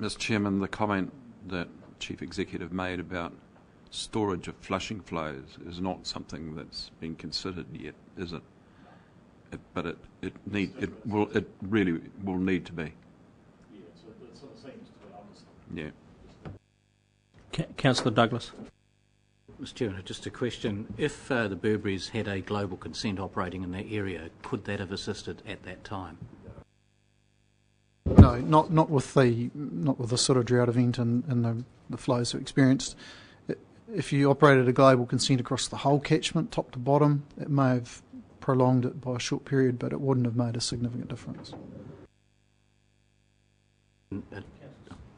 Mr. Chairman, the comment that Chief Executive made about storage of flushing flows is not something that's been considered yet, is it? But it really will need to be. Yeah, so it sort of seems to be honest. Yeah. Councillor Douglas. Mr. Chairman, just a question. If the Burberrys had a global consent operating in that area, could that have assisted at that time? No, not with the sort of drought event and the flows we experienced. If you operated a global consent across the whole catchment, top to bottom, it may have prolonged it by a short period, but it wouldn't have made a significant difference.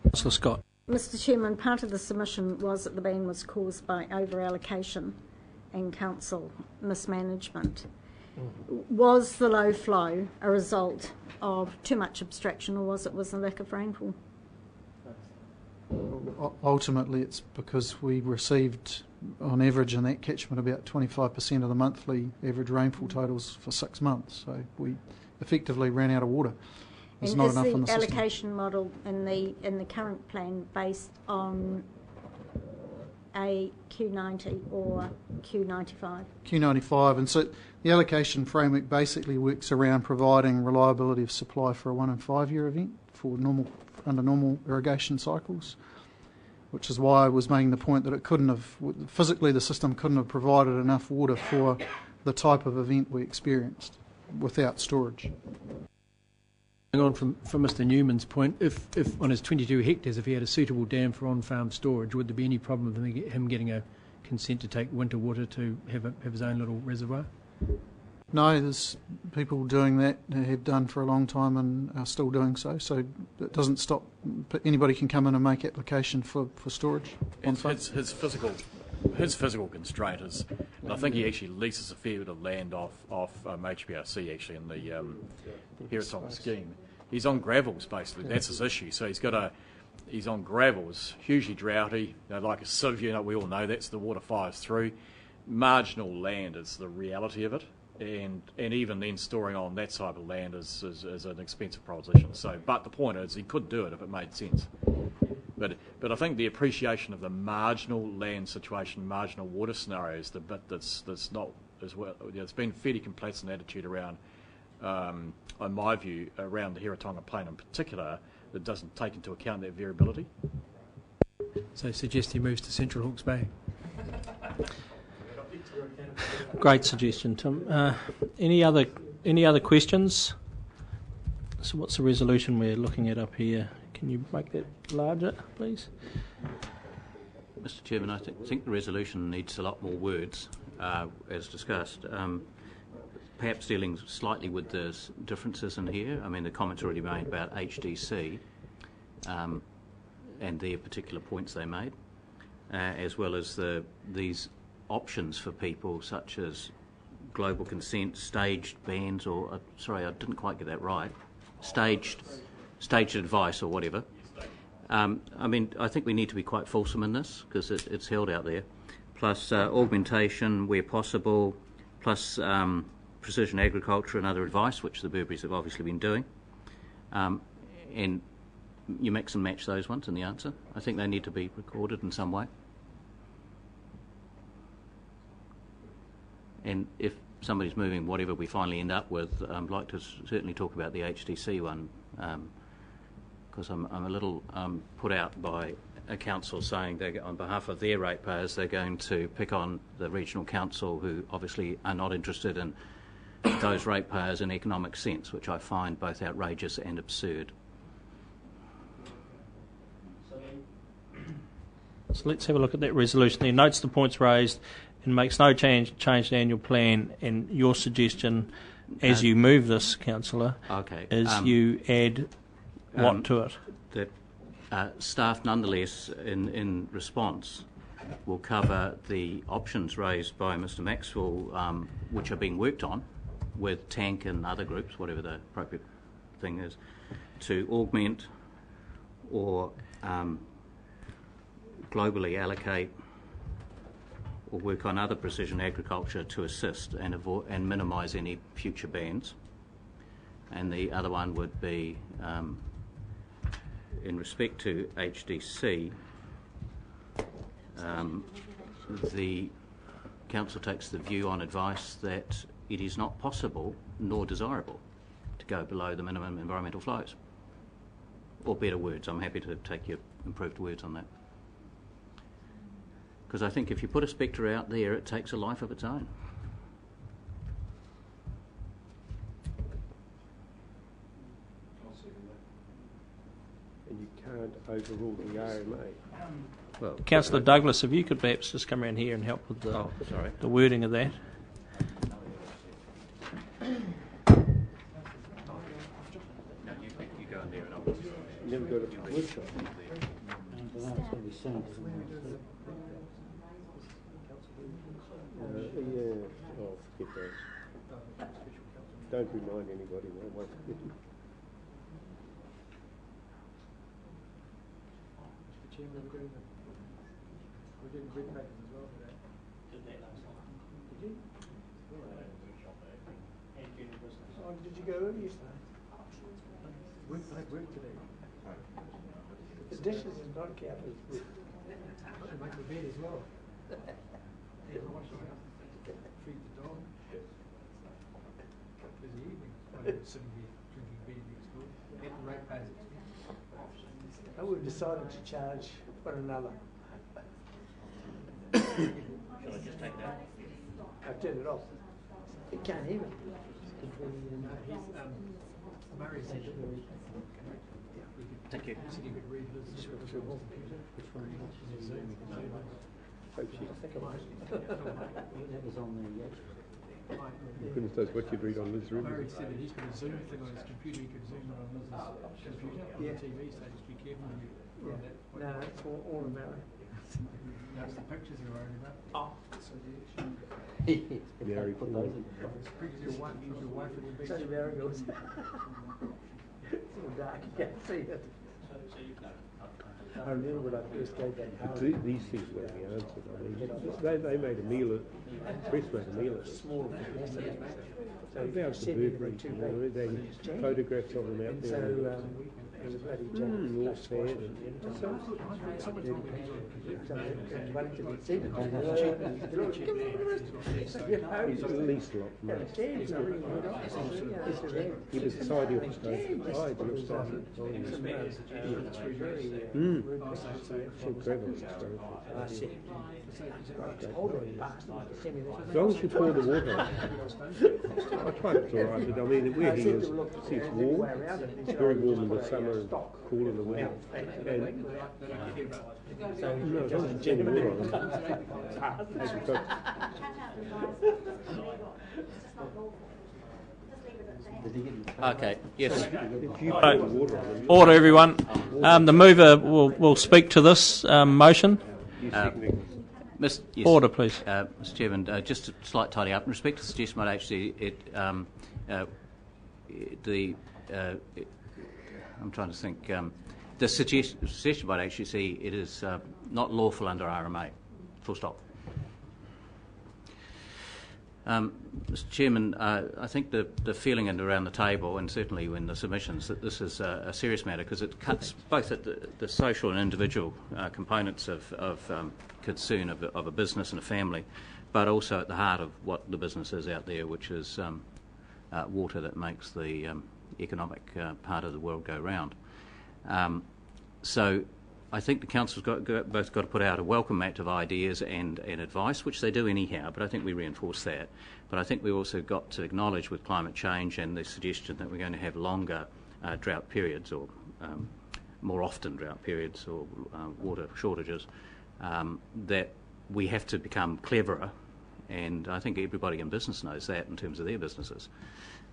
Councillor Scott. Mr. Chairman, part of the submission was that the ban was caused by over-allocation and council mismanagement. Was the low flow a result of too much abstraction, or was it a lack of rainfall? Ultimately, it's because we received, on average in that catchment, about 25% of the monthly average rainfall totals for 6 months. So we effectively ran out of water. There's not enough in the system. Is the allocation model in the current plan based on a Q90 or Q95? Q95, and so the allocation framework basically works around providing reliability of supply for a 1 in 5 year event for under normal irrigation cycles, which is why I was making the point that it couldn't have, physically the system couldn't have provided enough water for the type of event we experienced without storage. On from Mr. Newman's point, if on his 22 hectares, if he had a suitable dam for on-farm storage, would there be any problem with him getting a consent to take winter water to have his own little reservoir? No, there's people doing that, have done for a long time and are still doing so. So it doesn't stop. Anybody can come in and make application for storage. His physical constraint is, and I think he actually leases a fair bit of land off HBRC actually in the Heratong scheme. He's on gravels basically. That's his issue. So he's on gravels, hugely droughty. Like a sieve, we all know that's the water fires through. Marginal land is the reality of it. And even then storing on that type of land is an expensive proposition. So, but the point is he could do it if it made sense. But I think the appreciation of the marginal land situation, marginal water scenario is the bit that's not as well. It's been fairly complacent attitude around, in my view, around the Hiratonga Plain in particular, that doesn't take into account that variability. So suggest he moves to Central Hawke's Bay. Great suggestion, Tim. Any other questions? So what's the resolution we're looking at up here? Can you make that larger, please? Mr. Chairman, I think the resolution needs a lot more words, as discussed. Perhaps dealing slightly with the differences in here. I mean, the comments already made about HDC and their particular points they made, as well as these options for people such as global consent, staged bans, or sorry, I didn't quite get that right. Staged advice or whatever. I mean, I think we need to be quite fulsome in this because it's held out there. Plus augmentation where possible, plus precision agriculture and other advice, which the Burberrys have obviously been doing. And you mix and match those ones in the answer. I think they need to be recorded in some way. And if somebody's moving whatever we finally end up with, I'd like to certainly talk about the HDC one, because I'm a little put out by a council saying that on behalf of their ratepayers they're going to pick on the regional council, who obviously are not interested in those ratepayers in economic sense, which I find both outrageous and absurd. So let's have a look at that resolution. It notes the points raised and makes no change to the annual plan. And your suggestion, as you move this, councillor, is you add what to it? That staff, nonetheless, in response, will cover the options raised by Mr. Maxwell, which are being worked on with Tank and other groups, whatever the appropriate thing is, to augment or globally allocate or work on other precision agriculture to assist and avoid and minimise any future bans. And the other one would be in respect to HDC, the council takes the view on advice that it is not possible nor desirable to go below the minimum environmental flows. Or better words, I'm happy to take your improved words on that. Because I think if you put a spectre out there, it takes a life of its own. And you can't overrule the RMA. Well, Councillor Douglas, if you could perhaps just come around here and help with the wording of that. you go in there and I'll... Never got a workshop. Yeah, oh, forget those. Don't remind anybody, they won't forget you. We're doing grid papers as well for that. Did that last time? Did you? Oh, did you go early yesterday? I had work today. The dishes is not counted. I should make the bed as well. Wash the house, feed the dog. Busy evening. I'm sitting here drinking beer next door. At the ratepayers' expense. And we've decided to charge one another. Shall I just take that? I've turned it off. It can't hear me. Murray said that we Thank you. said he could read his computer. Which one? Zoom. Hope she... That was on the... Goodness knows what you'd read on Liz Rubin. Murray said that he's got a Zoom thing on his computer. He could Zoom it on Liz's computer on the TV, so just be careful when you run that. No, it's all of Murray. No, it's the pictures you're worried about. Oh. So Mary put those in. Because your wife at the beach. So Mary goes. It's all dark, you can't see it. I remember when I first gave that house. These things were the answers. I mean, they made a meal of, Chris made a meal of it. Small capacity. So About the bird, they had photographs of them out there. So it was a bloody joke. All fed and he's at least a lot from us. He was the side of the station. So clever. As long as you pour the water on. I tried it to arrive, but I mean, where he is, see it's warm. It's very warm in the summer and cool in the winter. And no, as long as you pour the water on. Okay, yes. Order, everyone. The mover will speak to this motion. Yes. Order, please. Mr. Chairman, just a slight tidy up. In respect to the suggestion about HC, I'm trying to think. The suggestion about HCC, it is not lawful under RMA. Full stop. Mr. Chairman, I think the feeling around the table, and certainly in the submissions, that this is a serious matter because it cuts both at the social and individual components of concern of a business and a family, but also at the heart of what the business is out there, which is water that makes the economic part of the world go round. So I think the council's both got to put out a welcome mat of ideas and advice, which they do anyhow, but I think we reinforce that. But I think we also got to acknowledge with climate change and the suggestion that we're going to have longer drought periods or more often drought periods or water shortages, that we have to become cleverer, and I think everybody in business knows that in terms of their businesses.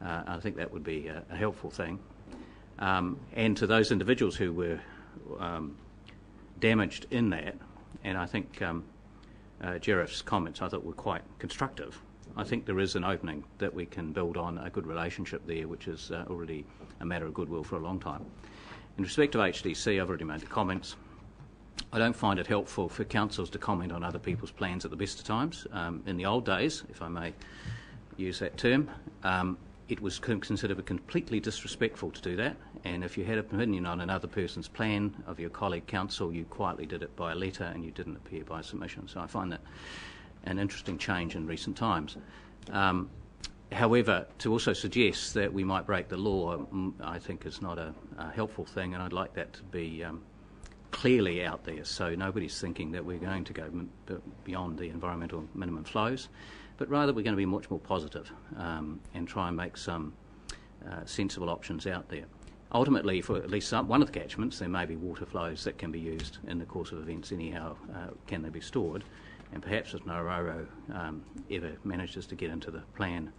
I think that would be a helpful thing. And to those individuals who were damaged in that, and I think Gerard's comments I thought were quite constructive. I think there is an opening that we can build on a good relationship there, which is already a matter of goodwill for a long time. In respect of HDC, I've already made the comments. I don't find it helpful for councils to comment on other people's plans at the best of times. In the old days, if I may use that term, it was considered completely disrespectful to do that, and if you had an opinion on another person's plan of your colleague council, you quietly did it by a letter and you didn't appear by submission. So I find that an interesting change in recent times. However, to also suggest that we might break the law, I think is not a helpful thing, and I'd like that to be clearly out there so nobody's thinking that we're going to go beyond the environmental minimum flows, but rather we're going to be much more positive and try and make some sensible options out there. Ultimately, for at least one of the catchments, there may be water flows that can be used in the course of events anyhow. Can they be stored? And perhaps if Ngororo ever manages to get into the plan,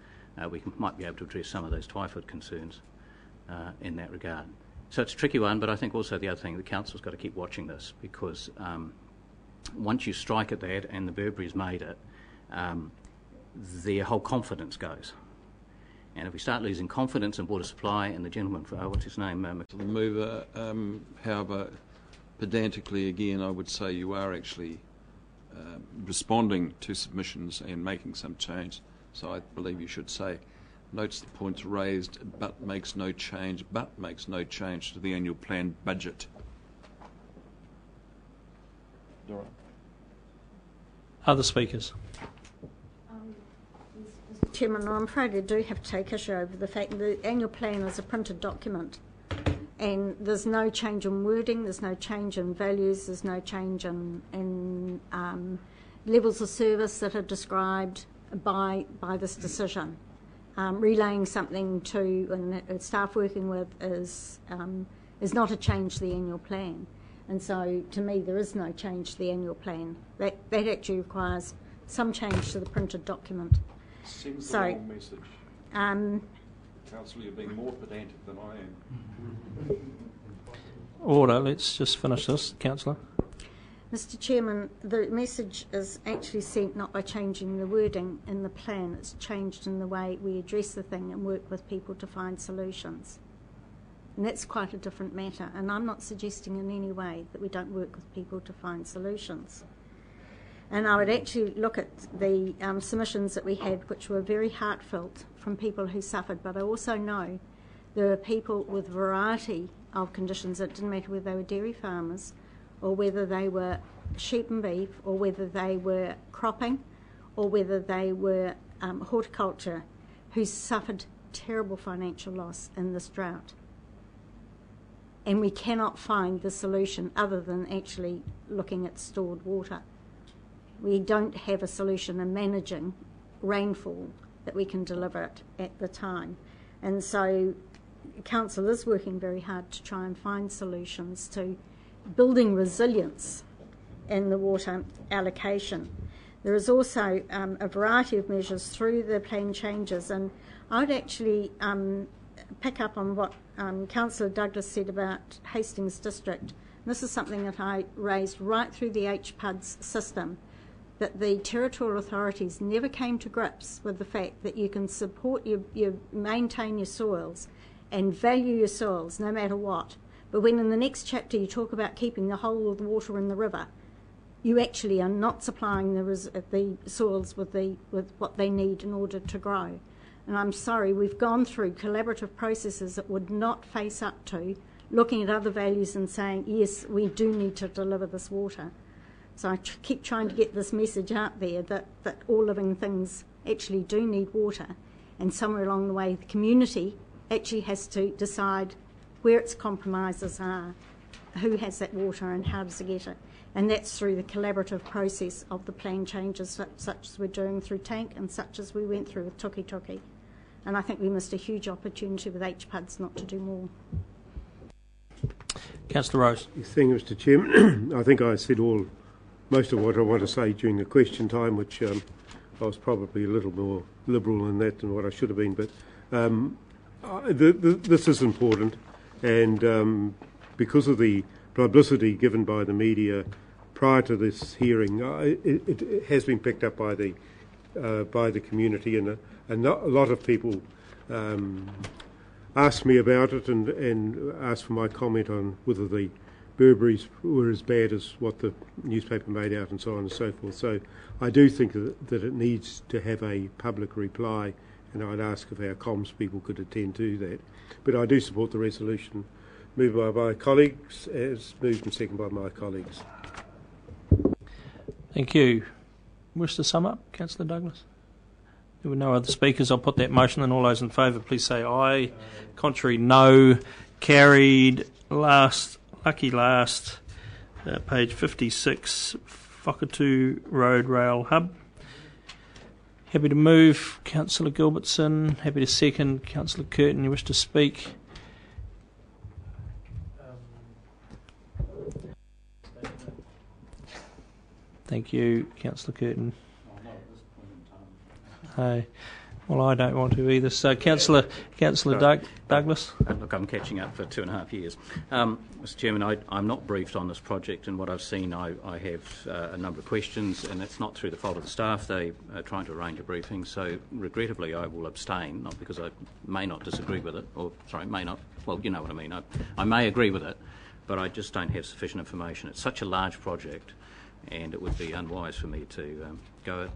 we might be able to address some of those typhoid concerns in that regard. So it's a tricky one, but I think also the other thing, the council's got to keep watching this, because once you strike at that and the Burberry's made it, their whole confidence goes. And if we start losing confidence in water supply, and the gentleman, what's his name? The mover, however, pedantically again, I would say you are actually responding to submissions and making some change. So I believe you should say, notes the points raised, but makes no change to the annual plan budget. Dora. Other speakers? Mr. Chairman, I'm afraid I do have to take issue over the fact that the annual plan is a printed document, and there's no change in wording, there's no change in values, there's no change in levels of service that are described by this decision. Relaying something to and staff working with is not a change to the annual plan, and so to me there is no change to the annual plan. That actually requires some change to the printed document. Seems the wrong message. Councillor, you're being more pedantic than I am. Order. Let's just finish this, Councillor. Mr. Chairman, the message is actually sent not by changing the wording in the plan, it's changed in the way we address the thing and work with people to find solutions. And that's quite a different matter, and I'm not suggesting in any way that we don't work with people to find solutions. And I would actually look at the submissions that we had, which were very heartfelt from people who suffered, but I also know there are people with a variety of conditions. It didn't matter whether they were dairy farmers, or whether they were sheep and beef, or whether they were cropping, or whether they were horticulture, who suffered terrible financial loss in this drought. And we cannot find the solution other than actually looking at stored water. We don't have a solution in managing rainfall that we can deliver it at the time. And so Council is working very hard to try and find solutions to building resilience in the water allocation. There is also a variety of measures through the plan changes, and I would actually pick up on what Councillor Douglas said about Hastings District. This is something that I raised right through the HPUD's system, that the territorial authorities never came to grips with the fact that you can support you maintain your soils and value your soils no matter what. But when in the next chapter you talk about keeping the whole of the water in the river, you actually are not supplying the soils with what they need in order to grow. And I'm sorry, we've gone through collaborative processes that would not face up to looking at other values and saying, yes, we do need to deliver this water. So I keep trying to get this message out there that all living things actually do need water, and somewhere along the way the community actually has to decide where its compromises are, who has that water and how does it get it. And that's through the collaborative process of the plan changes such as we're doing through Tank and such as we went through with Tuki Tuki. And I think we missed a huge opportunity with HPUDs not to do more. Councillor Rose. Thank you, Mr. Chairman. I think I said most of what I want to say during the question time, which I was probably a little more liberal in that than what I should have been. But this is important. And because of the publicity given by the media prior to this hearing, it has been picked up by the community, and a lot of people asked me about it and asked for my comment on whether the Burberrys were as bad as what the newspaper made out, and so on and so forth. So I do think that it needs to have a public reply and I'd ask if our comms people could attend to that. But I do support the resolution moved by my colleagues, as moved and seconded by my colleagues. Thank you. Wish to sum up, Councillor Douglas? There were no other speakers. I'll put that motion, and all those in favour, please say aye. Contrary, no. Carried. Last, page 56, Whakatu Road Rail Hub. Happy to move, Councillor Gilbertson. Happy to second, Councillor Curtin. You wish to speak? Thank you, Councillor Curtin. Hey. Well, I don't want to either. So, Councillor Douglas. Look, I'm catching up for 2.5 years. Mr. Chairman, I'm not briefed on this project, and what I've seen, I have a number of questions, and it's not through the fault of the staff. They are trying to arrange a briefing, so regrettably I will abstain, not because I may not disagree with it, or, sorry, may not, well, you know what I mean. I may agree with it, but I just don't have sufficient information. It's such a large project, and it would be unwise for me to go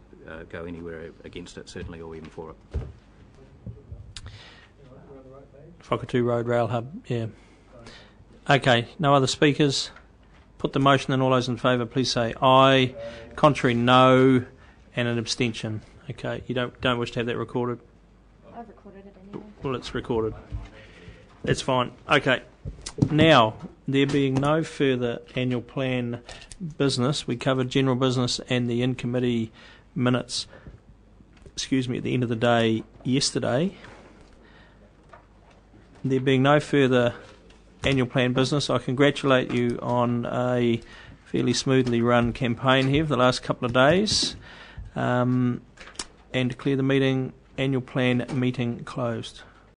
anywhere against it, certainly, or even for it. Whakatu Road Rail Hub, yeah. Okay, no other speakers. Put the motion, and all those in favour, please say aye. Contrary, no, and an abstention. Okay, you don't wish to have that recorded? I've recorded it anyway. Well, it's recorded. That's fine. Okay. Now, there being no further annual plan business, we covered general business and the in-committee minutes, at the end of the day yesterday. There being no further annual plan business, I congratulate you on a fairly smoothly run campaign here for the last couple of days, and declare the annual plan meeting closed.